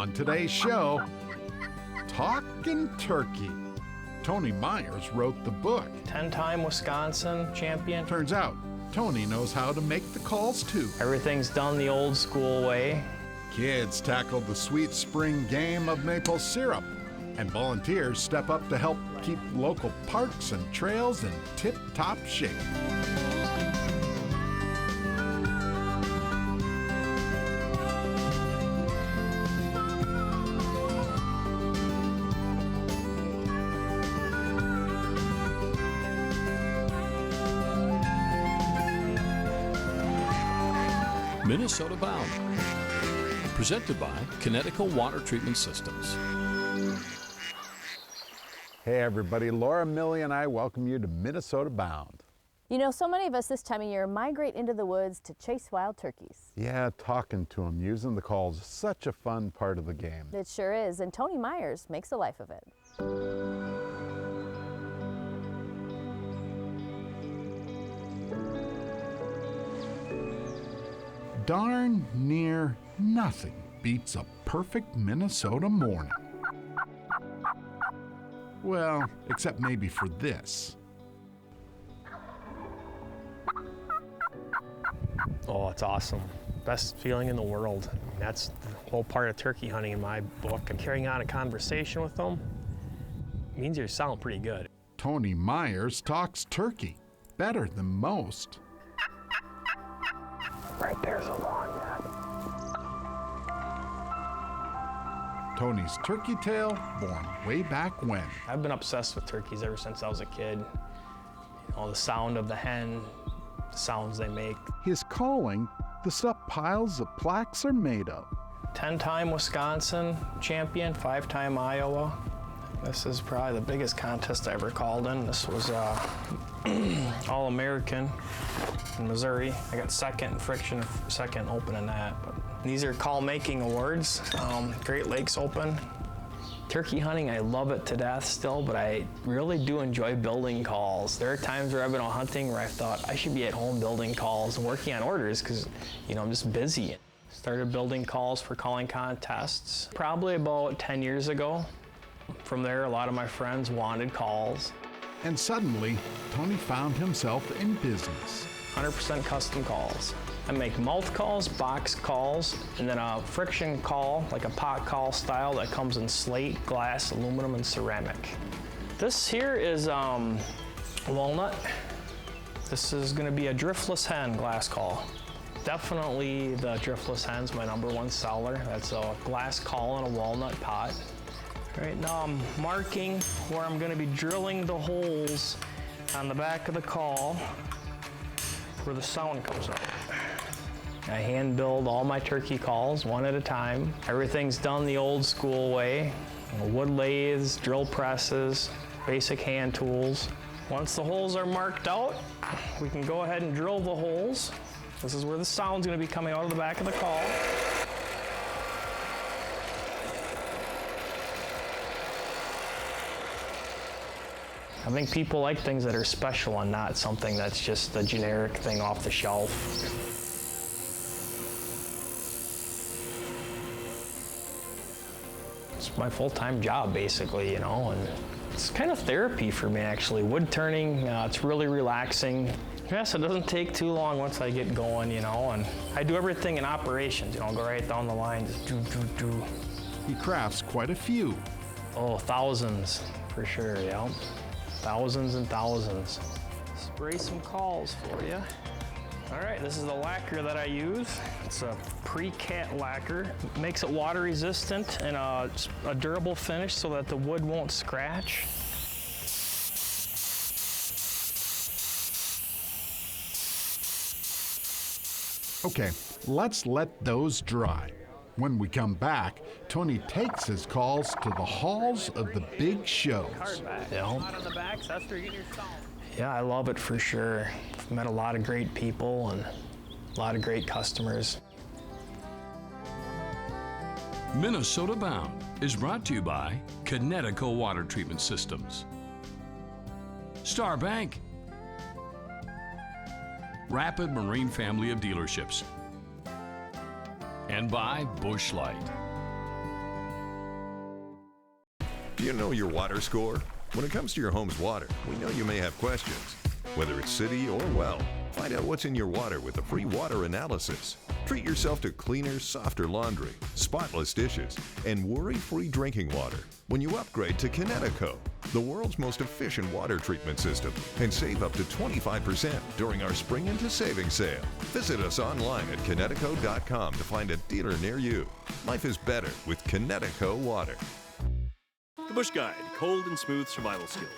On today's show, Talkin' Turkey. Tony Meyers wrote the book. 10-time Wisconsin champion. Turns out, Tony knows how to make the calls too. Everything's done the old school way. Kids tackled the sweet spring game of maple syrup, and volunteers step up to help keep local parks and trails in tip-top shape. Minnesota Bound, presented by Connecticut Water Treatment Systems. Hey everybody, Laura, Millie, and I welcome you to Minnesota Bound. You know, so many of us this time of year migrate into the woods to chase wild turkeys. Yeah, talking to them, using the calls, is such a fun part of the game. It sure is, and Tony Meyers makes a life of it. Darn near nothing beats a perfect Minnesota morning. Well, except maybe for this. Oh, it's awesome. Best feeling in the world. That's the whole part of turkey hunting in my book. And carrying on a conversation with them means you sound pretty good. Tony Meyers talks turkey better than most. Right there's a long neck. Tony's turkey tale, born way back when. I've been obsessed with turkeys ever since I was a kid. You know, the sound of the hen, the sounds they make. His calling, the stuff piles of plaques are made of. 10-time Wisconsin champion, 5-time Iowa. This is probably the biggest contest I ever called in. This was All-American in Missouri. I got second in friction, second open in that. But these are call-making awards, Great Lakes Open. Turkey hunting, I love it to death still, but I really do enjoy building calls. There are times where I've been out hunting where I thought I should be at home building calls and working on orders because, you know, I'm just busy. Started building calls for calling contests probably about 10 years ago. From there, a lot of my friends wanted calls. And suddenly, Tony found himself in business. 100% custom calls. I make mouth calls, box calls, and then a friction call, like a pot call style that comes in slate, glass, aluminum, and ceramic. This here is walnut. This is gonna be a driftless hen glass call. Definitely the driftless hen's my #1 seller. That's a glass call in a walnut pot. All right, now I'm marking where I'm gonna be drilling the holes on the back of the call where the sound comes out. I hand build all my turkey calls one at a time. Everything's done the old school way. Wood lathes, drill presses, basic hand tools. Once the holes are marked out, we can go ahead and drill the holes. This is where the sound's gonna be coming out of the back of the call. I think people like things that are special and not something that's just a generic thing off the shelf. It's my full-time job, basically, you know, and it's kind of therapy for me, actually. Wood turning, it's really relaxing. Yes, it doesn't take too long once I get going, you know, and I do everything in operations, you know, go right down the line, just do. He crafts quite a few. Oh, thousands, for sure, yeah. Thousands and thousands. Spray some calls for you. All right, this is the lacquer that I use. It's a pre-cat lacquer. It makes it water resistant and a durable finish so that the wood won't scratch. Okay, let's let those dry. When we come back, Tony takes his calls to the halls of the big shows. Yeah, I love it for sure. I've met a lot of great people and a lot of great customers. Minnesota Bound is brought to you by Connecticut Water Treatment Systems, Star Bank, Rapid Marine Family of Dealerships, and by Busch Light. Do you know your water score? When it comes to your home's water, we know you may have questions. Whether it's city or well, find out what's in your water with a free water analysis. Treat yourself to cleaner, softer laundry, spotless dishes, and worry-free drinking water when you upgrade to Kinetico, the world's most efficient water treatment system, and save up to 25% during our Spring Into Savings sale. Visit us online at Kinetico.com to find a dealer near you. Life is better with Kinetico Water. The Bush Guide, cold and smooth survival skills.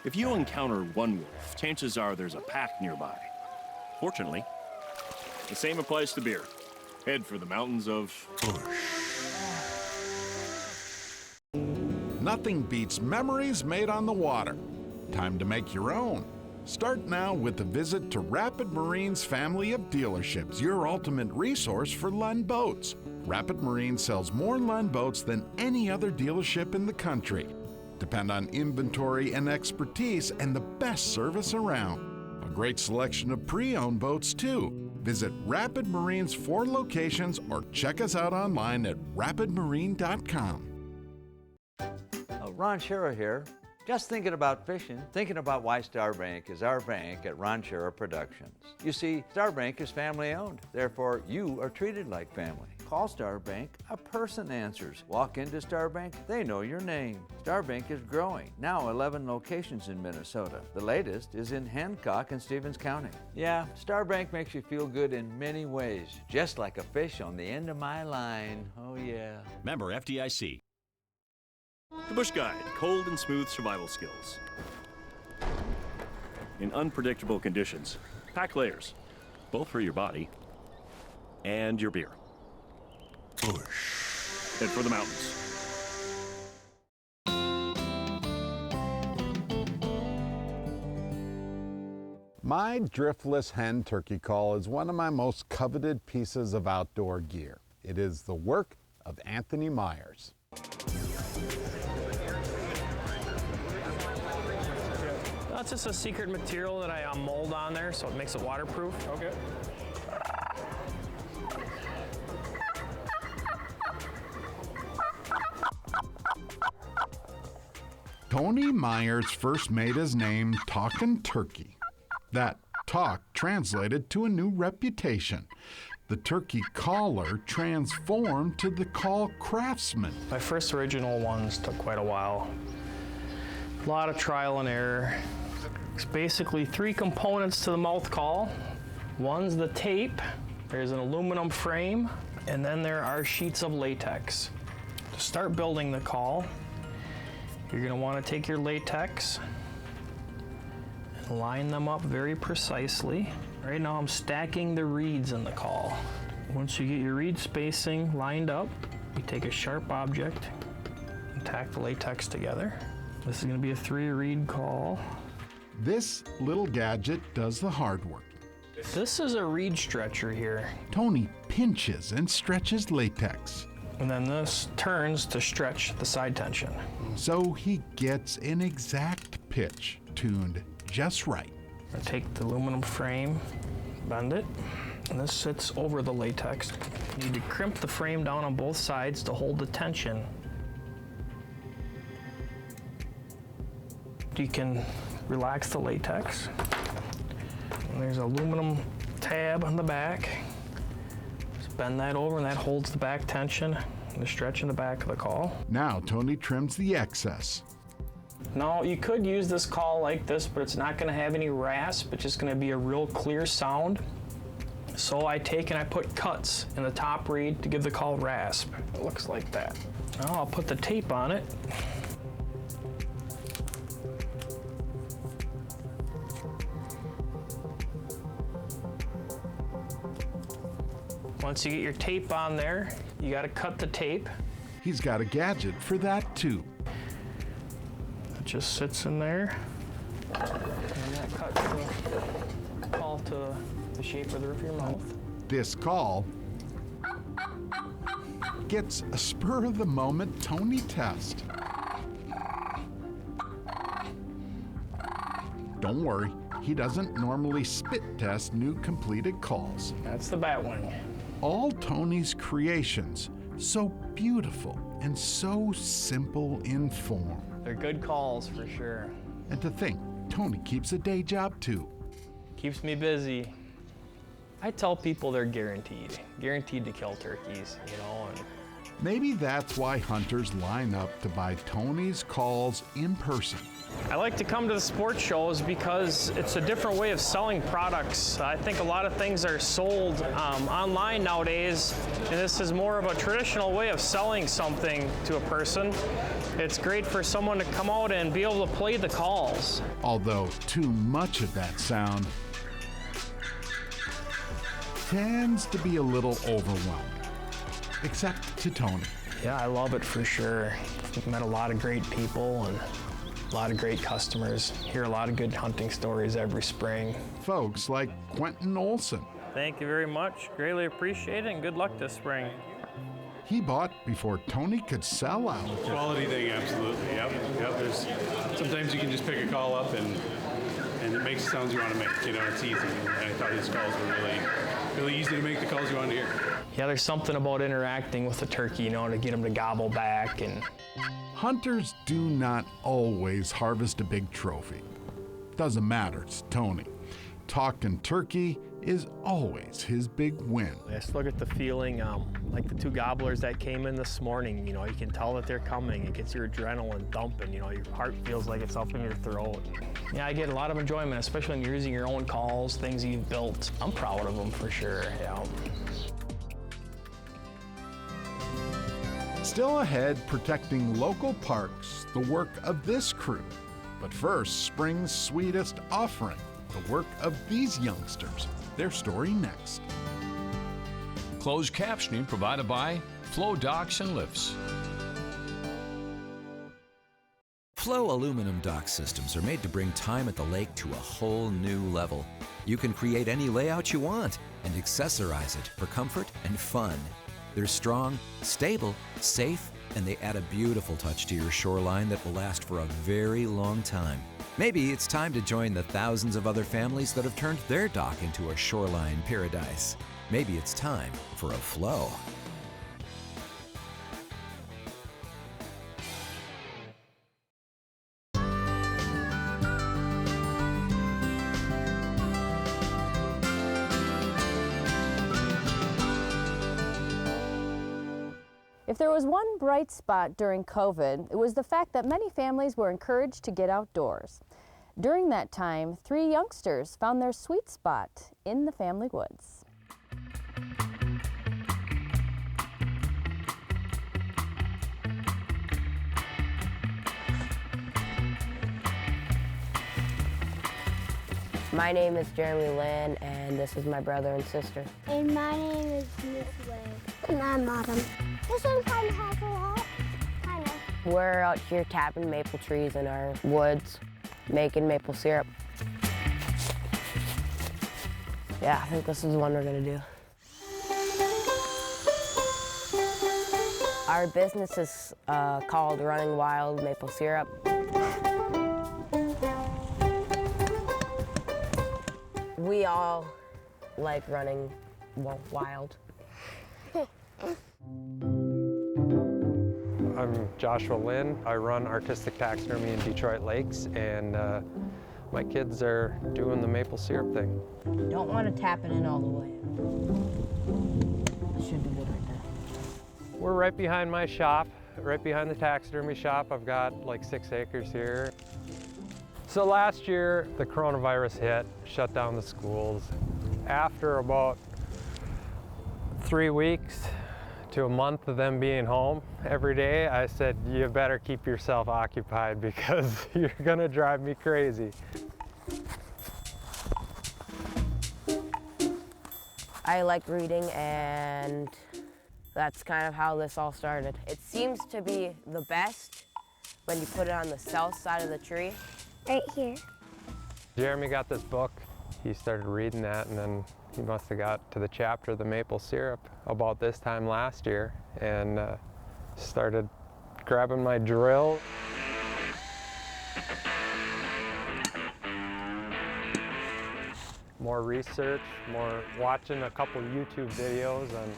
If you encounter one wolf, chances are there's a pack nearby. Fortunately, the same applies to beer. Head for the mountains of Bush. Nothing beats memories made on the water. Time to make your own. Start now with a visit to Rapid Marine's family of dealerships, your ultimate resource for Lund boats. Rapid Marine sells more Lund boats than any other dealership in the country. Depend on inventory and expertise and the best service around. A great selection of pre-owned boats too. Visit Rapid Marine's 4 locations or check us out online at rapidmarine.com. Ron Shera here. Just thinking about fishing, thinking about why Starbank is our bank at Ron Shera Productions. You see, Starbank is family owned, therefore you are treated like family. Call Starbank, a person answers. Walk into Starbank, they know your name. Starbank is growing, now 11 locations in Minnesota. The latest is in Hancock and Stevens County. Yeah, Starbank makes you feel good in many ways, just like a fish on the end of my line. Oh yeah. Member FDIC. The Bush Guide, cold and smooth survival skills. In unpredictable conditions, pack layers, both for your body and your beer. Bush. Head for the mountains. My driftless hen turkey call is one of my most coveted pieces of outdoor gear. It is the work of Anthony Meyers. That's just a secret material that I mold on there so it makes it waterproof. Okay. Tony Meyers first made his name talking turkey. That talk translated to a new reputation. The turkey caller transformed to the call craftsman. My first original ones took quite a while. A lot of trial and error. It's basically 3 components to the mouth call. One's the tape, there's an aluminum frame, and then there are sheets of latex. To start building the call, you're going to want to take your latex and line them up very precisely. Right now I'm stacking the reeds in the call. Once you get your reed spacing lined up, you take a sharp object and tack the latex together. This is going to be a 3-reed call. This little gadget does the hard work. This is a reed stretcher here. Tony pinches and stretches latex. And then this turns to stretch the side tension. So he gets an exact pitch, tuned just right. I take the aluminum frame, bend it, and this sits over the latex. You need to crimp the frame down on both sides to hold the tension. You can relax the latex. And there's an aluminum tab on the back. Just bend that over and that holds the back tension and the stretch in the back of the call. Now Tony trims the excess. Now you could use this call like this, but it's not gonna have any rasp. It's just gonna be a real clear sound. So I take and I put cuts in the top reed to give the call rasp. It looks like that. Now I'll put the tape on it. Once you get your tape on there, you gotta cut the tape. He's got a gadget for that too. It just sits in there. And that cuts the call to the shape of the roof of your mouth. This call gets a spur of the moment Tony test. Don't worry, he doesn't normally spit test new completed calls. That's the bat wing. All Tony's creations So beautiful and so simple in form. They're good calls for sure. And to think, Tony keeps a day job too. Keeps me busy. I tell people they're guaranteed to kill turkeys, you know. And maybe that's why hunters line up to buy Tony's calls in person. I like to come to the sports shows because it's a different way of selling products. I think a lot of things are sold online nowadays, and this is more of a traditional way of selling something to a person. It's great for someone to come out and be able to play the calls. Although too much of that sound tends to be a little overwhelming, except to Tony. Yeah, I love it for sure. I've met a lot of great people and a lot of great customers. Hear a lot of good hunting stories every spring. Folks like Quentin Olson. Thank you very much. Greatly appreciate it, and good luck this spring. He bought before Tony could sell out. Quality thing, absolutely. Yep. There's sometimes you can just pick a call up and it makes the sounds you want to make. You know, it's easy. And I thought his calls were really easy to make, the calls you want to hear. Yeah, there's something about interacting with the turkey, you know, to get them to gobble back. And hunters do not always harvest a big trophy. Doesn't matter, it's Tony. Talkin turkey is always his big win. Just look at the feeling, like the 2 gobblers that came in this morning, you know, you can tell that they're coming. It gets your adrenaline dumping, you know, your heart feels like it's up in your throat. Yeah, I get a lot of enjoyment, especially when you're using your own calls, things you've built. I'm proud of them for sure, yeah. Still ahead, protecting local parks, the work of this crew. But first, spring's sweetest offering, the work of these youngsters. Their story next. Closed captioning provided by Flow Docks and Lifts. Flow aluminum dock systems are made to bring time at the lake to a whole new level. You can create any layout you want and accessorize it for comfort and fun. They're strong, stable, safe, and they add a beautiful touch to your shoreline that will last for a very long time. Maybe it's time to join the thousands of other families that have turned their dock into a shoreline paradise. Maybe it's time for a Flow. If there was one bright spot during COVID, it was the fact that many families were encouraged to get outdoors. During that time, 3 youngsters found their sweet spot in the family woods. My name is Jeremy Land, and this is my brother and sister. And my name is Miss Wade. And I'm Autumn. This one kind of has a lot. Kind of. We're out here tapping maple trees in our woods, making maple syrup. Yeah, I think this is the one we're gonna do. Our business is called Running Wild Maple Syrup. We all like running wild. I'm Joshua Lynn. I run artistic taxidermy in Detroit Lakes, and my kids are doing the maple syrup thing. You don't want to tap it in all the way. It should be good right there. We're right behind my shop, right behind the taxidermy shop. I've got like 6 acres here. So last year, the coronavirus hit, shut down the schools. After about 3 weeks to a month of them being home every day, I said, you better keep yourself occupied because you're gonna drive me crazy. I like reading, and that's kind of how this all started. It seems to be the best when you put it on the south side of the tree. Right here. Jeremy got this book. He started reading that, and then he must have got to the chapter of the maple syrup about this time last year, and started grabbing my drill. More research, more watching a couple YouTube videos on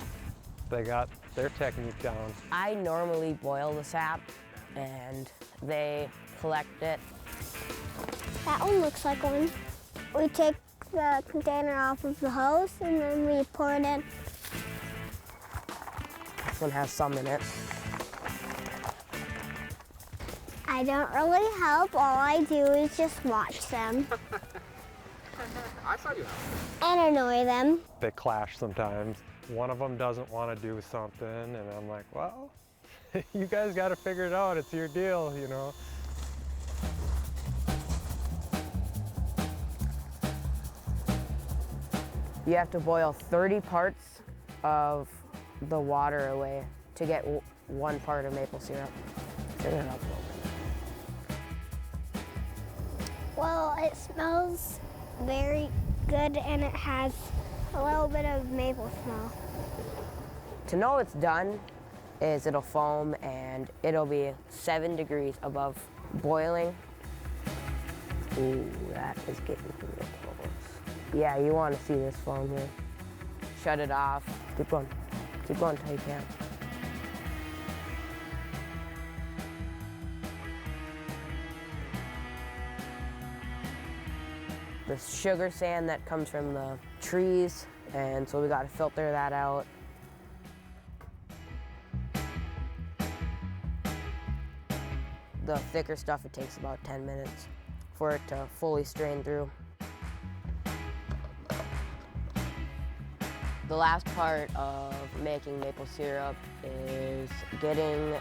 They got their technique down. I normally boil the sap and they collect it. That one looks like one. We take the container off of the hose and then we pour it in. This one has some in it. I don't really help. All I do is just watch them. I saw you help. And annoy them. They clash sometimes. One of them doesn't want to do something, and I'm like, well, you guys got to figure it out. It's your deal, you know. You have to boil 30 parts of the water away to get 1 part of maple syrup. Turn it up a little bit. Well, it smells very good and it has a little bit of maple smell. To know it's done is it'll foam and it'll be 7 degrees above boiling. Ooh, that is getting real close. Yeah, you want to see this foam here. Shut it off. Keep going. Keep going until you can. The sugar sand that comes from the trees, and so we got to filter that out. The thicker stuff, it takes about 10 minutes for it to fully strain through. The last part of making maple syrup is getting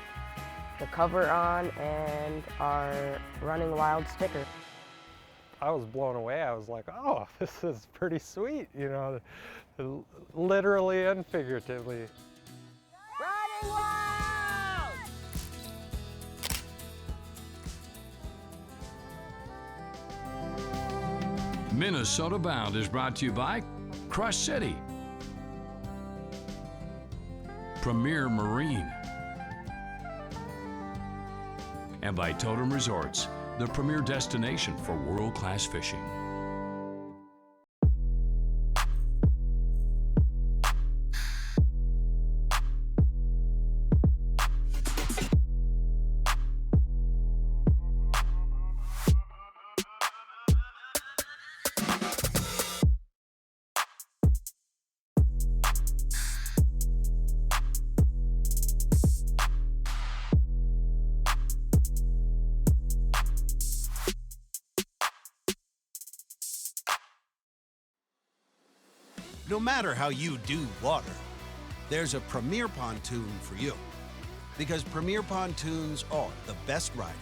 the cover on and our running wild sticker. I was blown away. I was like, oh, this is pretty sweet, you know, literally and figuratively. Running wild! Minnesota Bound is brought to you by Crush City, Premier Marine, and by Totem Resorts, the premier destination for world-class fishing. No matter how you do water, there's a Premier pontoon for you. Because Premier pontoons are the best riding,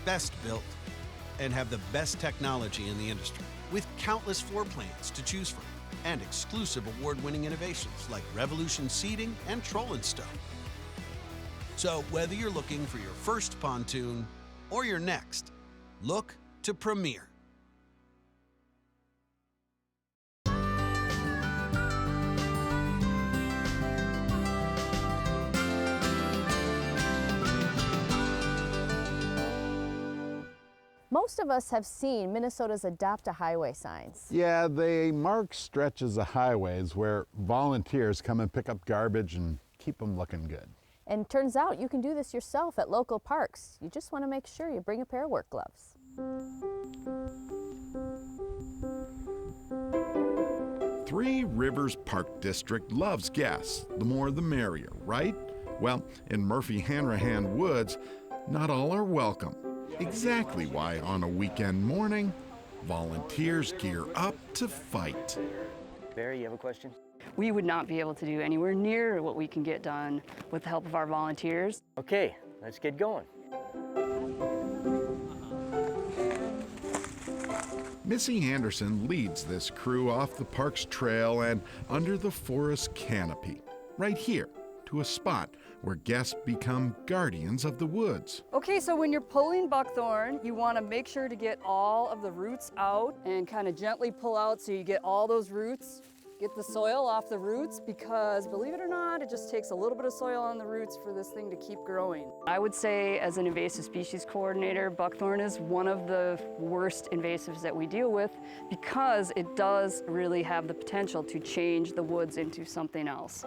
best built, and have the best technology in the industry, with countless floor plans to choose from and exclusive award-winning innovations like Revolution seating and Troll and Stow. So whether you're looking for your first pontoon or your next, look to Premier. Most of us have seen Minnesota's Adopt a Highway signs. Yeah, they mark stretches of highways where volunteers come and pick up garbage and keep them looking good. And it turns out you can do this yourself at local parks. You just want to make sure you bring a pair of work gloves. Three Rivers Park District loves guests. The more the merrier, right? Well, in Murphy-Hanrahan Woods, not all are welcome. Exactly why on a weekend morning, volunteers gear up to fight. Barry, you have a question? We would not be able to do anywhere near what we can get done with the help of our volunteers. Okay, let's get going. Missy Anderson leads this crew off the park's trail and under the forest canopy, right here, to a spot where guests become guardians of the woods. Okay, so when you're pulling buckthorn, you want to make sure to get all of the roots out and kind of gently pull out so you get all those roots. Get the soil off the roots because, believe it or not, it just takes a little bit of soil on the roots for this thing to keep growing. I would say as an invasive species coordinator, buckthorn is one of the worst invasives that we deal with because it does really have the potential to change the woods into something else.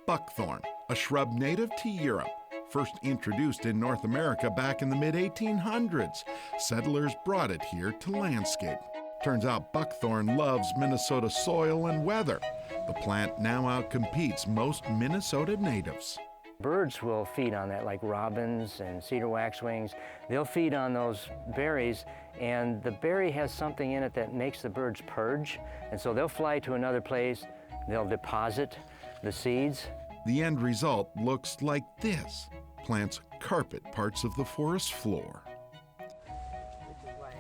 Buckthorn, a shrub native to Europe, first introduced in North America back in the mid-1800s. Settlers brought it here to landscape. Turns out buckthorn loves Minnesota soil and weather. The plant now outcompetes most Minnesota natives. Birds will feed on that, like robins and cedar waxwings. They'll feed on those berries, and the berry has something in it that makes the birds purge, and so they'll fly to another place, they'll deposit the seeds. The end result looks like this. Plants carpet parts of the forest floor.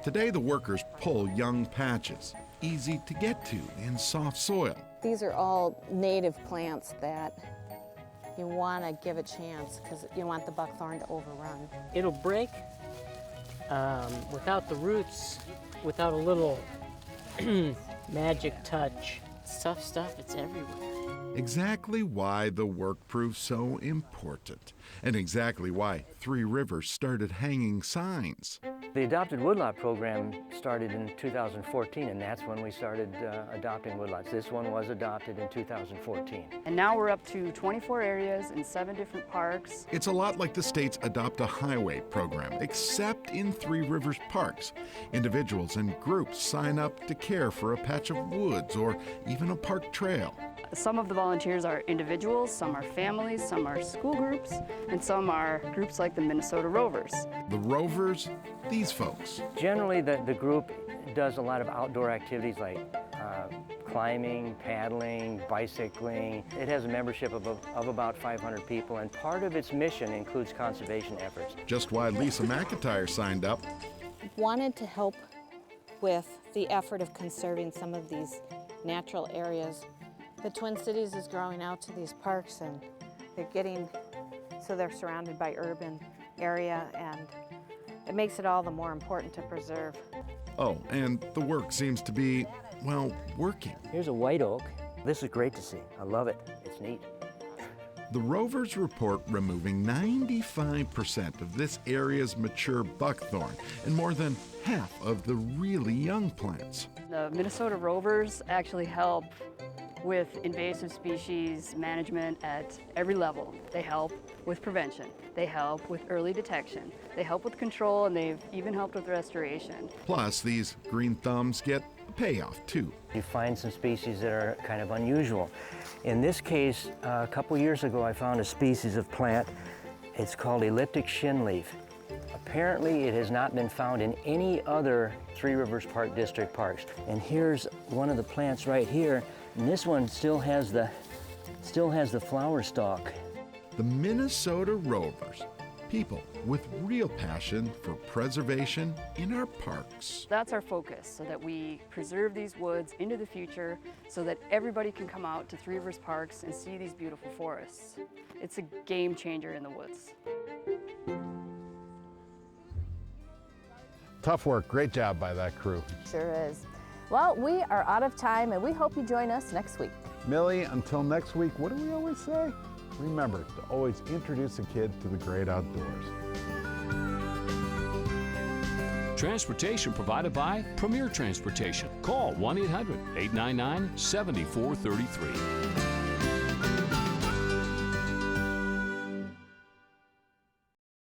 Today the workers pull young patches, easy to get to in soft soil. These are all native plants that you want to give a chance because you want the buckthorn to overrun. It'll break without the roots, without a little magic touch. Tough stuff, it's everywhere. Exactly why the work proved so important, and exactly why Three Rivers started hanging signs. The Adopted Woodlot program started in 2014, and that's when we started adopting woodlots. This one was adopted in 2014. And now we're up to 24 areas in 7 different parks. It's a lot like the state's Adopt a Highway program, except in Three Rivers parks. Individuals and groups sign up to care for a patch of woods or even a park trail. Some of the volunteers are individuals, some are families, some are school groups, and some are groups like the Minnesota Rovers. The Rovers, these folks. Generally, the group does a lot of outdoor activities like climbing, paddling, bicycling. It has a membership of about 500 people, and part of its mission includes conservation efforts. Just why Lisa McIntyre signed up. Wanted to help with the effort of conserving some of these natural areas. The Twin Cities is growing out to these parks, and they're surrounded by urban area, and it makes it all the more important to preserve. Oh, and the work seems to be, well, working. Here's a white oak. This is great to see. I love it. It's neat. The Rovers report removing 95% of this area's mature buckthorn and more than half of the really young plants. The Minnesota Rovers actually help with invasive species management at every level. They help with prevention, they help with early detection, they help with control, and they've even helped with restoration. Plus, these green thumbs get a payoff too. You find some species that are kind of unusual. In this case, a couple years ago, I found a species of plant. It's called elliptic shinleaf. Apparently, it has not been found in any other Three Rivers Park District parks. And here's one of the plants right here. And this one still has the flower stalk. The Minnesota Rovers, people with real passion for preservation in our parks. That's our focus, so that we preserve these woods into the future so that everybody can come out to Three Rivers Parks and see these beautiful forests. It's a game changer in the woods. Tough work, great job by that crew. Sure is. Well, we are out of time, and we hope you join us next week. Millie, until next week, what do we always say? Remember to always introduce a kid to the great outdoors. Transportation provided by Premier Transportation. Call 1-800-899-7433.